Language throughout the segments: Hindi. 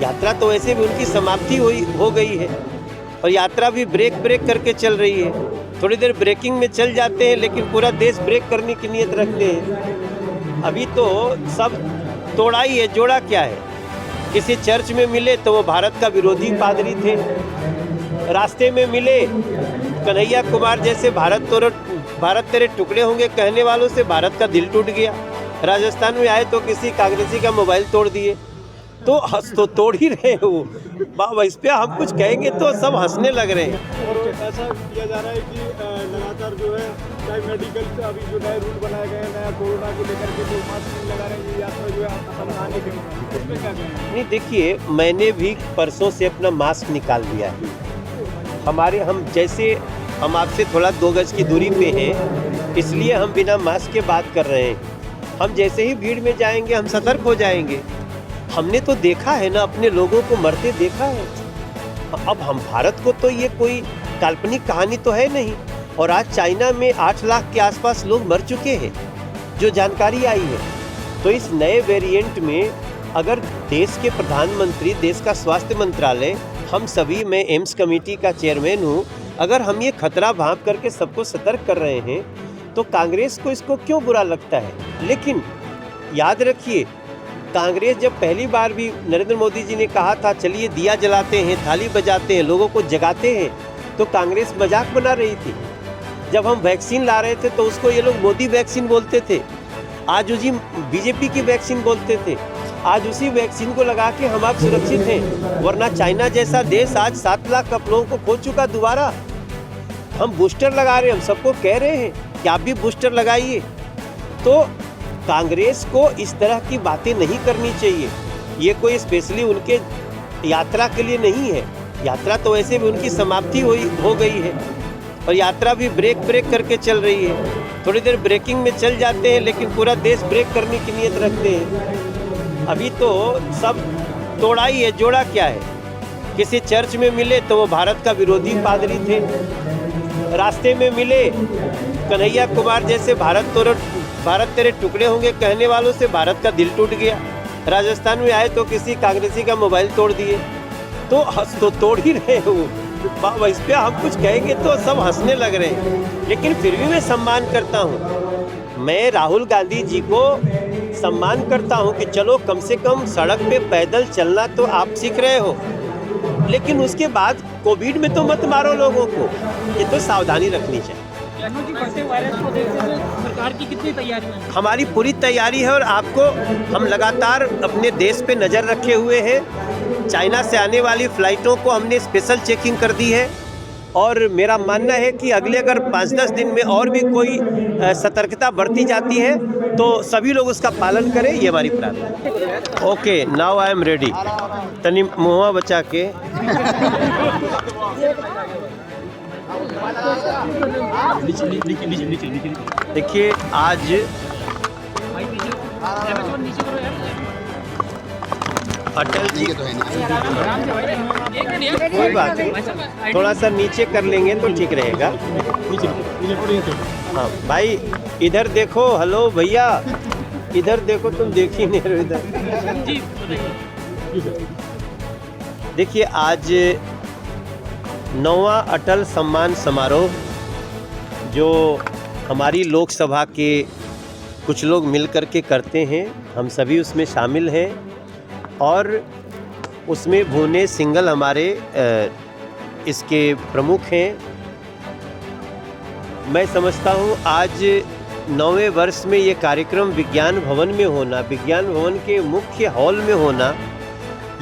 यात्रा तो वैसे भी उनकी समाप्ति हो गई है और यात्रा भी ब्रेक करके चल रही है। थोड़ी देर ब्रेकिंग में चल जाते हैं लेकिन पूरा देश ब्रेक करने की नीयत रखते हैं। अभी तो सब तोड़ा ही है, जोड़ा क्या है। किसी चर्च में मिले तो वो भारत का विरोधी पादरी थे, रास्ते में मिले कन्हैया कुमार जैसे भारत तेरे टुकड़े होंगे कहने वालों से भारत का दिल टूट गया। राजस्थान में आए तो किसी कांग्रेसी का मोबाइल तोड़ दिए, तो हंस तो तोड़ ही रहे हो बाबा। इस पे हम कुछ कहेंगे तो सब हंसने लग रहे हैं। और ऐसा किया जा रहा है कि लगातार जो है चाहे मेडिकल से अभी जो नए रूल बनाए गए हैं नया कोरोना को लेकर के जो मास्क नहीं लगा रहे हैं, ये यात्रा जो है अपनाने के लिए उसमें क्या कहेंगे? नहीं देखिए, मैंने भी परसों से अपना मास्क निकाल दिया है। हम आपसे थोड़ा 2 गज की दूरी पे हैं, इसलिए हम बिना मास्क के बात कर रहे हैं। हम जैसे ही भीड़ में जाएंगे हम सतर्क हो जाएंगे। हमने तो देखा है ना, अपने लोगों को मरते देखा है। अब हम भारत को तो ये कोई काल्पनिक कहानी तो है नहीं। और आज चाइना में 8 लाख के आसपास लोग मर चुके हैं, जो जानकारी आई है। तो इस नए वेरिएंट में अगर देश के प्रधानमंत्री, देश का स्वास्थ्य मंत्रालय, हम सभी, मैं एम्स कमेटी का चेयरमैन हूँ, अगर हम ये खतरा भांप करके सबको सतर्क कर रहे हैं तो कांग्रेस को इसको क्यों बुरा लगता है। लेकिन याद रखिए, कांग्रेस जब पहली बार भी नरेंद्र मोदी जी ने कहा था चलिए दिया जलाते हैं, थाली बजाते हैं, लोगों को जगाते हैं, तो कांग्रेस मजाक बना रही थी। जब हम वैक्सीन ला रहे थे तो उसको ये लोग मोदी वैक्सीन बोलते थे, आज उसी बीजेपी की वैक्सीन बोलते थे। आज उसी वैक्सीन को लगा के हम आप सुरक्षित हैं, वरना चाइना जैसा देश आज 7 लाख लोगों को खो चुका दोबारा। हम बूस्टर लगा रहे हैं, हम सबको कह रहे हैं कि आप भी बूस्टर लगाइए। तो कांग्रेस को इस तरह की बातें नहीं करनी चाहिए। ये कोई स्पेशली उनके यात्रा के लिए नहीं है। यात्रा तो वैसे भी उनकी समाप्ति हो गई है और यात्रा भी ब्रेक करके चल रही है। थोड़ी देर ब्रेकिंग में चल जाते हैं लेकिन पूरा देश ब्रेक करने की नीयत रखते हैं। अभी तो सब तोड़ा ही है, जोड़ा क्या है। किसी चर्च में मिले तो वो भारत का विरोधी पादरी थे, रास्ते में मिले कन्हैया कुमार जैसे भारत तेरे टुकड़े होंगे कहने वालों से भारत का दिल टूट गया। राजस्थान में आए तो किसी कांग्रेसी का मोबाइल तोड़ दिए, तो हंस तो तोड़ ही रहे हो बाबा। इस पे हम कुछ कहेंगे तो सब हंसने लग रहे हैं। लेकिन फिर भी मैं सम्मान करता हूँ, मैं राहुल गांधी जी को सम्मान करता हूँ कि चलो कम से कम सड़क पे पैदल चलना तो आप सीख रहे हो, लेकिन उसके बाद कोविड में तो मत मारो लोगों को। ये तो सावधानी रखनी चाहिए। वायरस को देखते हुए सरकार की कितनी तैयारी है? हमारी पूरी तैयारी है और आपको हम लगातार अपने देश पे नज़र रखे हुए हैं। चाइना से आने वाली फ़्लाइटों को हमने स्पेशल चेकिंग कर दी है और मेरा मानना है कि अगले अगर 5-10 दिन में और भी कोई सतर्कता बरती जाती है तो सभी लोग उसका पालन करें, ये हमारी प्रार्थना है। Okay, now I am ready. तनी मुँह बचा के देखिए, आज अटल जी कोई बात नहीं, थोड़ा सा नीचे कर लेंगे तो ठीक रहेगा। हाँ भाई, इधर देखो। हेलो भैया, इधर देखो, तुम देख ही नहीं रहे इधर। देखिए, आज 9वां अटल सम्मान समारोह जो हमारी लोकसभा के कुछ लोग मिलकर के करते हैं, हम सभी उसमें शामिल हैं और उसमें भुवनेश सिंघल हमारे इसके प्रमुख हैं। मैं समझता हूँ आज 9वें वर्ष में ये कार्यक्रम विज्ञान भवन में होना, विज्ञान भवन के मुख्य हॉल में होना,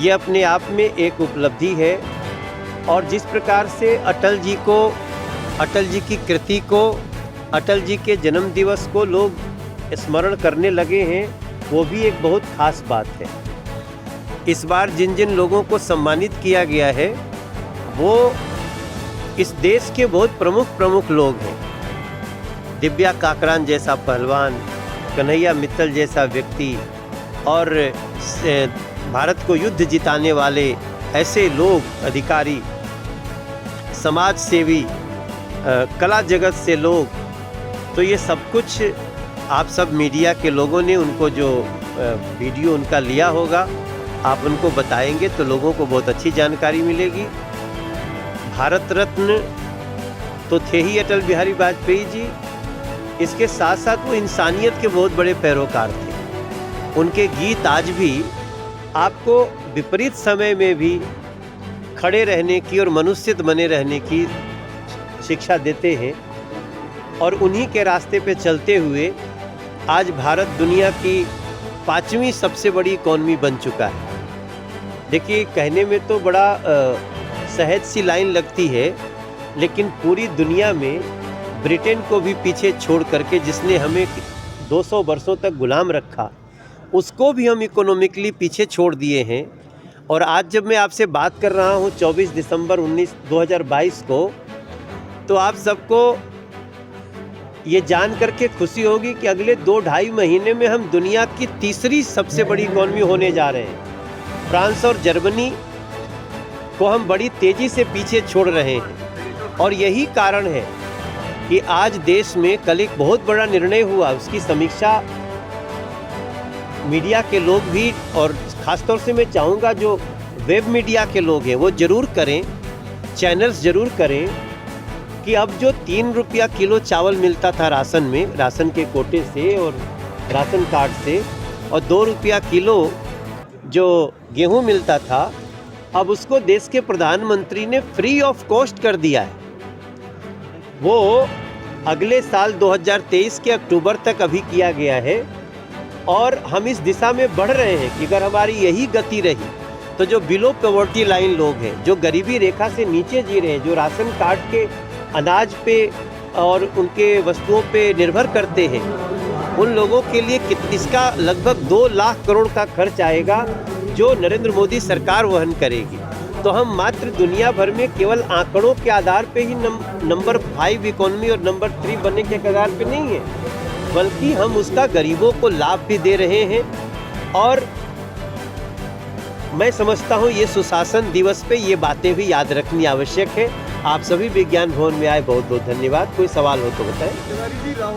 ये अपने आप में एक उपलब्धि है। और जिस प्रकार से अटल जी को, अटल जी की कृति को, अटल जी के जन्म दिवस को लोग स्मरण करने लगे हैं, वो भी एक बहुत खास बात है। इस बार जिन जिन लोगों को सम्मानित किया गया है वो इस देश के बहुत प्रमुख लोग हैं। दिव्या काकरान जैसा पहलवान, कन्हैया मित्तल जैसा व्यक्ति और भारत को युद्ध जिताने वाले ऐसे लोग, अधिकारी, समाज सेवी, कला जगत से लोग, तो ये सब कुछ आप सब मीडिया के लोगों ने उनको जो वीडियो उनका लिया होगा आप उनको बताएंगे तो लोगों को बहुत अच्छी जानकारी मिलेगी। भारत रत्न तो थे ही अटल बिहारी वाजपेयी जी, इसके साथ साथ वो इंसानियत के बहुत बड़े पैरोकार थे। उनके गीत आज भी आपको विपरीत समय में भी खड़े रहने की और मनुष्यत बने रहने की शिक्षा देते हैं। और उन्हीं के रास्ते पे चलते हुए आज भारत दुनिया की 5वीं सबसे बड़ी इकॉनमी बन चुका है। देखिए, कहने में तो बड़ा सहज सी लाइन लगती है, लेकिन पूरी दुनिया में ब्रिटेन को भी पीछे छोड़ करके, जिसने हमें 200 वर्षों तक गुलाम रखा, उसको भी हम इकोनॉमिकली पीछे छोड़ दिए हैं। और आज जब मैं आपसे बात कर रहा हूँ 24 दिसंबर 2022 को, तो आप सबको ये जान करके खुशी होगी कि अगले 2-2.5 महीने में हम दुनिया की तीसरी सबसे बड़ी इकॉनमी होने जा रहे हैं। फ्रांस और जर्मनी को हम बड़ी तेज़ी से पीछे छोड़ रहे हैं। और यही कारण है कि आज देश में कल एक बहुत बड़ा निर्णय हुआ, उसकी समीक्षा मीडिया के लोग भी, और ख़ासतौर से मैं चाहूँगा जो वेब मीडिया के लोग हैं वो ज़रूर करें, चैनल्स ज़रूर करें, कि अब जो 3 रुपया किलो चावल मिलता था राशन में, राशन के कोटे से और राशन कार्ड से, और 2 रुपया किलो जो गेहूं मिलता था, अब उसको देश के प्रधानमंत्री ने फ्री ऑफ कॉस्ट कर दिया है। वो अगले साल 2023 के अक्टूबर तक अभी किया गया है। और हम इस दिशा में बढ़ रहे हैं कि अगर हमारी यही गति रही तो जो बिलो पॉवर्टी लाइन लोग हैं, जो गरीबी रेखा से नीचे जी रहे हैं, जो राशन कार्ड के अनाज पे और उनके वस्तुओं पे निर्भर करते हैं, उन लोगों के लिए इसका लगभग 2 लाख करोड़ का खर्च आएगा, जो नरेंद्र मोदी सरकार वहन करेगी। तो हम मात्र दुनिया भर में केवल आंकड़ों के आधार पे ही नंबर 5 इकोनॉमी और नंबर 3 बनने के कगार पे नहीं है, बल्कि हम उसका गरीबों को लाभ भी दे रहे हैं। और मैं समझता हूँ ये सुशासन दिवस पे ये बातें भी याद रखनी आवश्यक है। आप सभी विज्ञान भवन में आए, बहुत बहुत धन्यवाद। कोई सवाल हो तो बताएं।